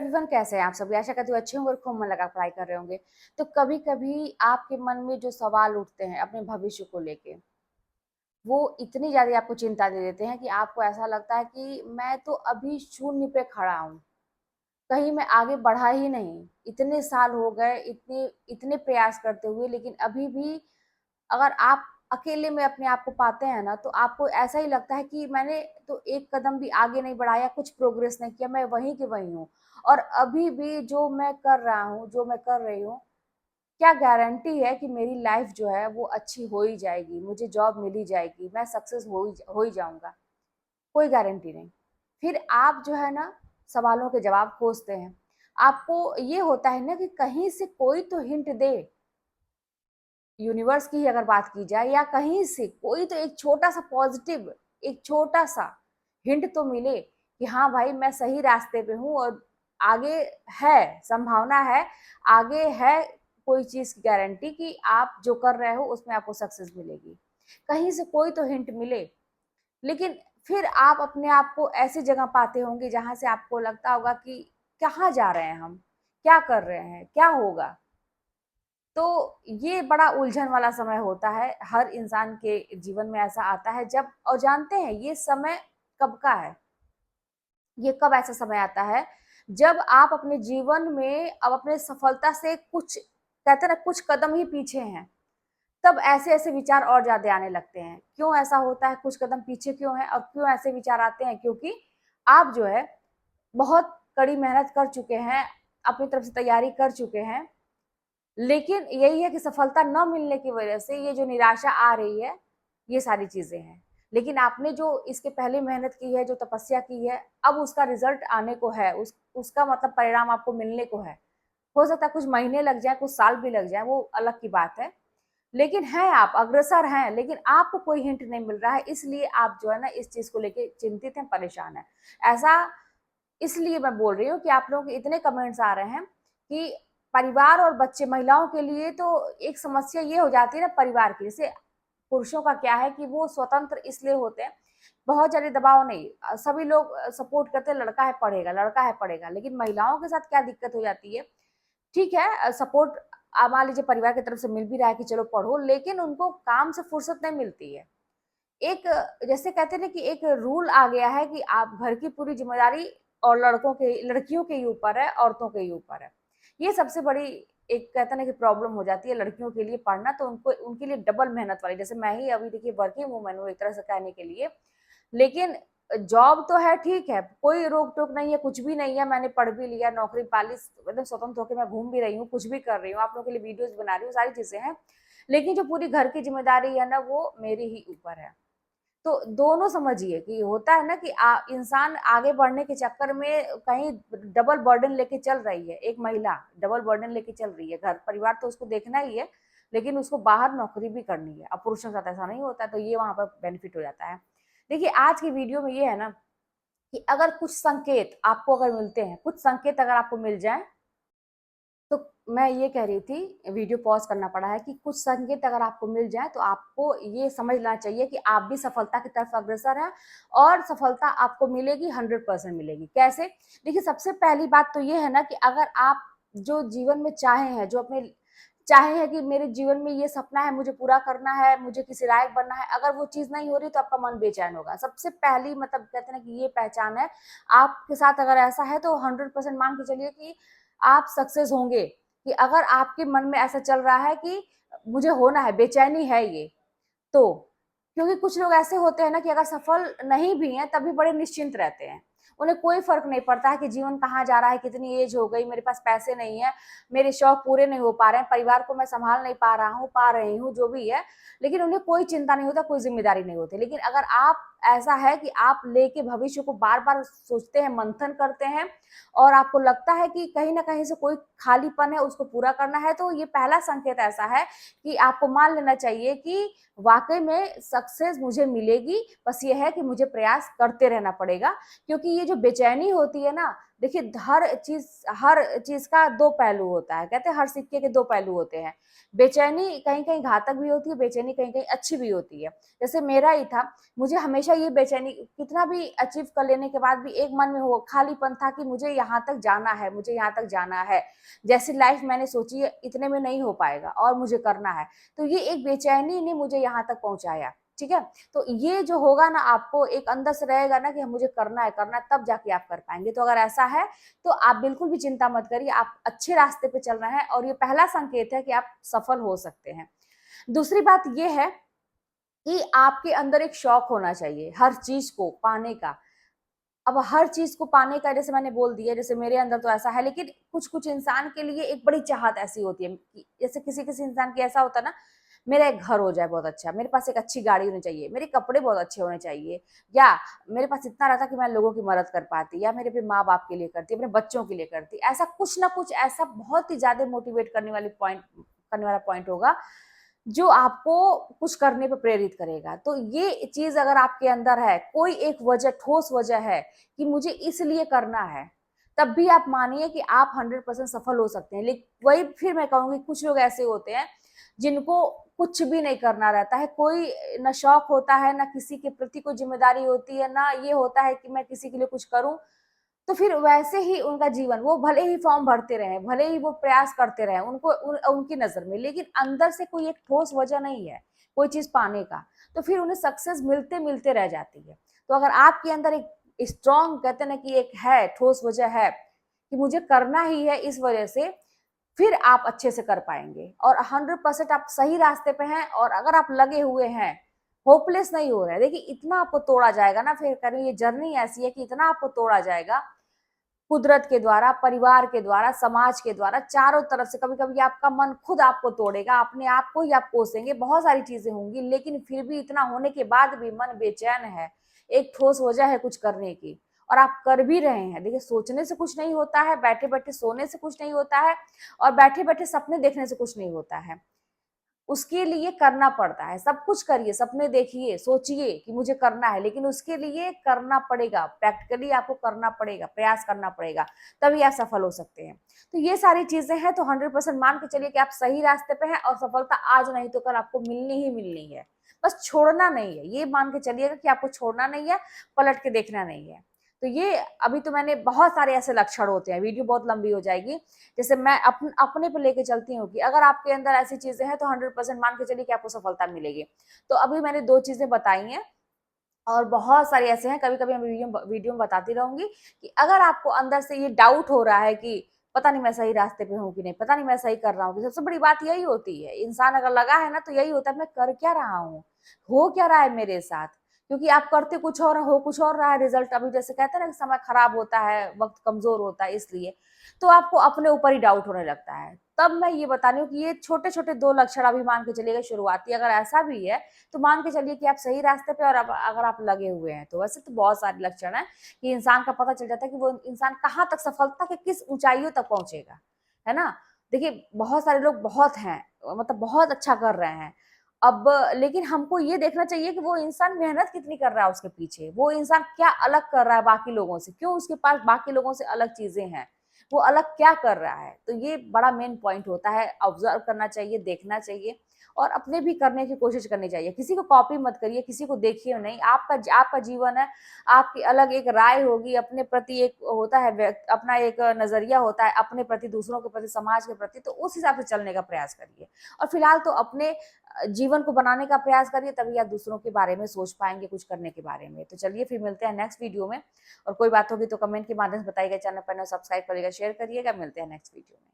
Everyone, कैसे हैं आप सभी? आशा करती हूँ अच्छे होंगे और खूब मन लगा पढ़ाई कर रहे होंगे। तो कभी-कभी आपके मन में जो सवाल उठते हैं अपने भविष्य को लेके, वो इतनी ज़्यादा आपको चिंता दे देते हैं कि आपको ऐसा लगता है कि मैं तो अभी शून्य पे खड़ा हूँ, कहीं मैं आगे बढ़ा ही नहीं। इतने साल हो गए, इतने इतने प्रयास करते हुए, लेकिन अभी भी अगर आप अकेले में अपने आप को पाते हैं ना, तो आपको ऐसा ही लगता है कि मैंने तो एक कदम भी आगे नहीं बढ़ाया, कुछ प्रोग्रेस नहीं किया, मैं वहीं की वहीं हूँ। और अभी भी जो मैं कर रहा हूँ, जो मैं कर रही हूँ, क्या गारंटी है कि मेरी लाइफ जो है वो अच्छी हो ही जाएगी, मुझे जॉब मिल ही जाएगी, मैं सक्सेस हो ही जाऊँगा? कोई गारंटी नहीं। फिर आप जो है ना, सवालों के जवाब खोजते हैं। आपको ये होता है ना कि कहीं से कोई तो हिंट दे, यूनिवर्स की ही अगर बात की जाए या कहीं से कोई तो एक छोटा-सा पॉज़िटिव, एक छोटा-सा हिंट तो मिले कि हाँ भाई, मैं सही रास्ते पे हूँ और आगे है, संभावना है, आगे है कोई चीज़ की गारंटी कि आप जो कर रहे हो उसमें आपको सक्सेस मिलेगी। कहीं से कोई तो हिंट मिले, लेकिन फिर आप अपने आप को ऐसी जगह पाते होंगे जहाँ से आपको लगता होगा कि कहाँ जा रहे हैं हम? क्या कर रहे हैं? क्या होगा? तो ये बड़ा उलझन वाला समय होता है, हर इंसान के जीवन में ऐसा आता है जब, और जानते हैं ये समय कब का है? ये कब ऐसा समय आता है, जब आप अपने जीवन में अब अपने सफलता से कुछ, कहते हैं ना, कुछ कदम ही पीछे हैं, तब ऐसे-ऐसे विचार और ज़्यादा आने लगते हैं। क्यों ऐसा होता है? कुछ कदम पीछे क्यों हैं और क्यों ऐसे विचार आते हैं? क्योंकि आप जो है, बहुत कड़ी मेहनत कर चुके हैं, अपनी तरफ से तैयारी कर चुके हैं, लेकिन यही है कि सफलता न मिलने की वजह से ये जो निराशा आ रही है, ये सारी चीज़ें हैं। लेकिन आपने जो इसके पहले मेहनत की है, जो तपस्या की है, अब उसका रिज़ल्ट आने को है, उसका मतलब परिणाम आपको मिलने को है। हो सकता है कुछ महीने लग जाएँ, कुछ साल भी लग जाएँ, वो अलग की बात है। लेकिन हैं आप, अग्रसर हैं, लेकिन आपको कोई हिंट नहीं मिल रहा है, इसलिए आप जो है ना, इस चीज़ को लेके चिंतित हैं, परेशान हैं। ऐसा इसलिए मैं बोल रही हूँ कि आप लोगों के इतने कमेंट्स आ रहे हैं कि परिवार और बच्चे, महिलाओं के लिए तो एक समस्या ये हो जाती है ना परिवार की। जैसे पुरुषों का क्या है कि वो स्वतंत्र इसलिए होते हैं, बहुत ज़्यादा दबाव नहीं, सभी लोग सपोर्ट करते हैं, लड़का है पढ़ेगा, लेकिन महिलाओं के साथ क्या दिक्कत हो जाती है, ठीक है, सपोर्ट मान लीजिए परिवार की तरफ से मिल भी रहा है कि चलो पढ़ो, लेकिन उनको काम से फुर्सत नहीं मिलती है। एक, जैसे कहते हैं ना कि एक रूल आ गया है कि आप घर की पूरी ज़िम्मेदारी और लड़कियों के ही ऊपर है, औरतों के ही ऊपर है। ये सबसे बड़ी, एक कहते हैं ना कि प्रॉब्लम हो जाती है लड़कियों के लिए पढ़ना, तो उनको, उनके लिए डबल मेहनत वाली, जैसे मैं ही अभी देखिए वर्किंग वूमन हूँ एक तरह से कहने के लिए, लेकिन जॉब तो है, ठीक है, कोई रोक-टोक नहीं है, कुछ भी नहीं है, मैंने पढ़ भी लिया, नौकरी पा ली, मतलब स्वतंत्र होके मैं घूम भी रही हूँ, कुछ भी कर रही हूँ, आप लोगों के लिए वीडियोज़ बना रही हूँ, सारी चीज़ें हैं। लेकिन जो पूरी घर की ज़िम्मेदारी है ना, वो मेरे ही ऊपर है। तो दोनों समझिए कि होता है ना कि इंसान आगे बढ़ने के चक्कर में कहीं डबल बर्डन लेके चल रही है, एक महिला डबल बर्डन लेके चल रही है, घर परिवार तो उसको देखना ही है, लेकिन उसको बाहर नौकरी भी करनी है। अब पुरुषों के साथ ऐसा नहीं होता, तो ये वहाँ पर बेनिफिट हो जाता है। देखिए, आज की वीडियो में ये है ना कि अगर कुछ संकेत आपको अगर मिलते हैं, कुछ संकेत अगर आपको मिल जाएँ, तो मैं ये कह रही थी, वीडियो पॉज़ करना पड़ा है कि कुछ संकेत अगर आपको मिल जाएँ, तो आपको ये समझ लेना चाहिए कि आप भी सफलता की तरफ अग्रसर हैं और सफलता आपको मिलेगी, 100% मिलेगी। कैसे? देखिए, सबसे पहली बात तो ये है ना कि अगर आप जो जीवन में चाहे हैं, जो अपने चाहे हैं कि मेरे जीवन में ये सपना है, मुझे पूरा करना है, मुझे किसी लायक बनना है, अगर वो चीज़ नहीं हो रही, तो आपका मन बेचैन होगा। सबसे पहली, मतलब कहते हैं ना कि ये पहचान है, आपके साथ अगर ऐसा है, तो 100% मान के चलिए कि आप सक्सेस होंगे, कि अगर आपके मन में ऐसा चल रहा है कि मुझे होना है, बेचैनी है ये, तो क्योंकि कुछ लोग ऐसे होते हैं ना कि अगर सफल नहीं भी हैं, तब भी बड़े निश्चिंत रहते हैं। उन्हें कोई फ़र्क नहीं पड़ता है कि जीवन कहाँ जा रहा है, कितनी एज हो गई, मेरे पास पैसे नहीं है, मेरे शौक पूरे नहीं हो पा रहे हैं, परिवार को मैं सँभाल नहीं पा रहा हूँ, पा रही हूँ, जो भी है। लेकिन उन्हें कोई चिंता नहीं होता, कोई ज़िम्मेदारी नहीं होती। लेकिन अगर आप, ऐसा है कि आप लेके भविष्य को बार-बार सोचते हैं, मंथन करते हैं और आपको लगता है कि कहीं न कहीं से कोई खालीपन है, उसको पूरा करना है, तो ये पहला संकेत ऐसा है कि आपको मान लेना चाहिए कि वाक़ई में सक्सेस मुझे मिलेगी, बस ये है कि मुझे प्रयास करते रहना पड़ेगा। क्योंकि ये जो बेचैनी होती है ना, देखिए हर चीज का दो पहलू होता है, कहते हैं हर सिक्के के दो पहलू होते हैं। बेचैनी कहीं कहीं घातक भी होती है, बेचैनी कहीं कहीं अच्छी भी होती है। जैसे मेरा ही था, मुझे हमेशा ये बेचैनी, कितना भी अचीव कर लेने के बाद भी एक मन में हो खालीपन था कि मुझे यहाँ तक जाना है, मुझे यहाँ तक जाना है, जैसी लाइफ मैंने सोची है इतने में नहीं हो पाएगा और मुझे करना है। तो ये एक बेचैनी ने मुझे यहाँ तक पहुंचाया। ठीक है, तो ये जो होगा ना, आपको एक अंदर से रहेगा ना कि मुझे करना है, करना है, तब जाके आप कर पाएंगे। तो अगर ऐसा है तो आप बिल्कुल भी चिंता मत करिए, आप अच्छे रास्ते पे चल रहे हैं और ये पहला संकेत है कि आप सफल हो सकते हैं। दूसरी बात ये है कि आपके अंदर एक शौक होना चाहिए हर चीज को पाने का। अब हर चीज को पाने का, जैसे मैंने बोल दिया, जैसे मेरे अंदर तो ऐसा है, लेकिन कुछ कुछ इंसान के लिए एक बड़ी चाहत ऐसी होती है कि जैसे किसी किसी इंसान की ऐसा होता है ना, मेरा एक घर हो जाए बहुत अच्छा, मेरे पास एक अच्छी गाड़ी होनी चाहिए, मेरे कपड़े बहुत अच्छे होने चाहिए, या मेरे पास इतना रहता कि मैं लोगों की मदद कर पाती, या मेरे अपने माँ बाप के लिए करती, अपने बच्चों के लिए करती। ऐसा कुछ ना कुछ ऐसा बहुत ही ज्यादा मोटिवेट करने वाला पॉइंट होगा जो आपको कुछ करने पर प्रेरित करेगा। तो ये चीज अगर आपके अंदर है, कोई एक वजह, ठोस वजह है कि मुझे इसलिए करना है, तब भी आप मानिए कि आप 100% सफल हो सकते हैं। लेकिन वही फिर मैं कहूंगी, कुछ लोग ऐसे होते हैं जिनको कुछ भी नहीं करना रहता है, कोई न शौक होता है, ना किसी के प्रति कोई जिम्मेदारी होती है, ना ये होता है कि मैं किसी के लिए कुछ करूं। तो फिर वैसे ही उनका जीवन, वो भले ही फॉर्म भरते रहे, भले ही वो प्रयास करते रहे, उनकी नजर में, लेकिन अंदर से कोई एक ठोस वजह नहीं है कोई चीज पाने का, तो फिर उन्हें सक्सेस मिलते मिलते रह जाती है। तो अगर आपके अंदर एक स्ट्रॉन्ग, कहते हैं ना कि एक है, ठोस वजह है कि मुझे करना ही है, इस वजह से फिर आप अच्छे से कर पाएंगे और 100% आप सही रास्ते पे हैं। और अगर आप लगे हुए हैं, होपलेस नहीं हो रहे हैं, देखिए इतना आपको तोड़ा जाएगा ना, फिर करें, ये जर्नी ऐसी है कि इतना आपको तोड़ा जाएगा, कुदरत के द्वारा, परिवार के द्वारा, समाज के द्वारा, चारों तरफ से। कभी कभी आपका मन खुद आपको तोड़ेगा, अपने आप को ही आप कोसेंगे, बहुत सारी चीजें होंगी, लेकिन फिर भी इतना होने के बाद भी मन बेचैन है, एक ठोस वजह है कुछ करने की, और आप कर भी रहे हैं। देखिए सोचने से कुछ नहीं होता है, बैठे बैठे सोने से कुछ नहीं होता है, और बैठे बैठे सपने देखने से कुछ नहीं होता है, उसके लिए करना पड़ता है। सब कुछ करिए, सपने देखिए, सोचिए कि मुझे करना है, लेकिन उसके लिए करना पड़ेगा, प्रैक्टिकली आपको करना पड़ेगा, प्रयास करना पड़ेगा, तभी आप सफल हो सकते हैं। तो ये सारी चीजें हैं, तो 100% मान के चलिए कि आप सही रास्ते पे हैं और सफलता आज नहीं तो कल आपको मिलनी ही मिलनी है। बस छोड़ना नहीं है, ये मान के चलिएगा कि आपको छोड़ना नहीं है, पलट के देखना नहीं है। तो ये अभी तो मैंने, बहुत सारे ऐसे लक्षण होते हैं, वीडियो बहुत लंबी हो जाएगी। जैसे मैं अपने पे लेके चलती हूँ कि अगर आपके अंदर ऐसी चीजें हैं तो 100% मान के चलिए कि आपको सफलता मिलेगी। तो अभी मैंने 2 चीजें बताई हैं और बहुत सारे ऐसे हैं, कभी कभी मैं वीडियो में बताती रहूंगी कि अगर आपको अंदर से ये डाउट हो रहा है कि पता नहीं मैं सही रास्ते पे हूँ कि नहीं, पता नहीं मैं सही कर रहा हूँ, कि सबसे बड़ी बात यही होती है, इंसान अगर लगा है ना तो यही होता है, मैं कर क्या रहा हूँ, हो क्या रहा है मेरे साथ। क्योंकि आप करते कुछ और, हो कुछ और रहा है, रिजल्ट अभी जैसे कहते हैं ना कि समय खराब होता है, वक्त कमजोर होता है, इसलिए तो आपको अपने ऊपर ही डाउट होने लगता है। तब मैं ये बता रही हूँ कि ये छोटे छोटे 2 लक्षण अभी मान के चलिएगा शुरुआती, अगर ऐसा भी है तो मान के चलिए कि आप सही रास्ते पे, और अब अगर आप लगे हुए हैं तो। वैसे तो बहुत सारे लक्षण हैं कि इंसान का पता चल जाता है कि वो इंसान कहाँ तक, सफलता के किस ऊंचाइयों तक पहुंचेगा, है ना। देखिए बहुत सारे लोग बहुत हैं, मतलब बहुत अच्छा कर रहे हैं, अब लेकिन हमको ये देखना चाहिए कि वो इंसान मेहनत कितनी कर रहा है उसके पीछे, वो इंसान क्या अलग कर रहा है बाकी लोगों से, क्यों उसके पास बाकी लोगों से अलग चीजें हैं, वो अलग क्या कर रहा है। तो ये बड़ा मेन पॉइंट होता है, ऑब्जर्व करना चाहिए, देखना चाहिए और अपने भी करने की कोशिश करनी चाहिए। किसी को कॉपी मत करिए, किसी को देखिए नहीं, आपका जीवन है, आपकी अलग एक राय होगी अपने प्रति, एक होता है अपना एक नजरिया होता है अपने प्रति, दूसरों के प्रति, समाज के प्रति, तो उस हिसाब से चलने का प्रयास करिए। और फिलहाल तो अपने जीवन को बनाने का प्रयास करिए, तभी आप दूसरों के बारे में सोच पाएंगे, कुछ करने के बारे में। तो चलिए फिर मिलते हैं नेक्स्ट वीडियो में, और कोई बात होगी तो कमेंट के माध्यम से बताइएगा, चैनल पर सब्सक्राइब करिएगा, शेयर करिएगा। मिलते हैं नेक्स्ट वीडियो में।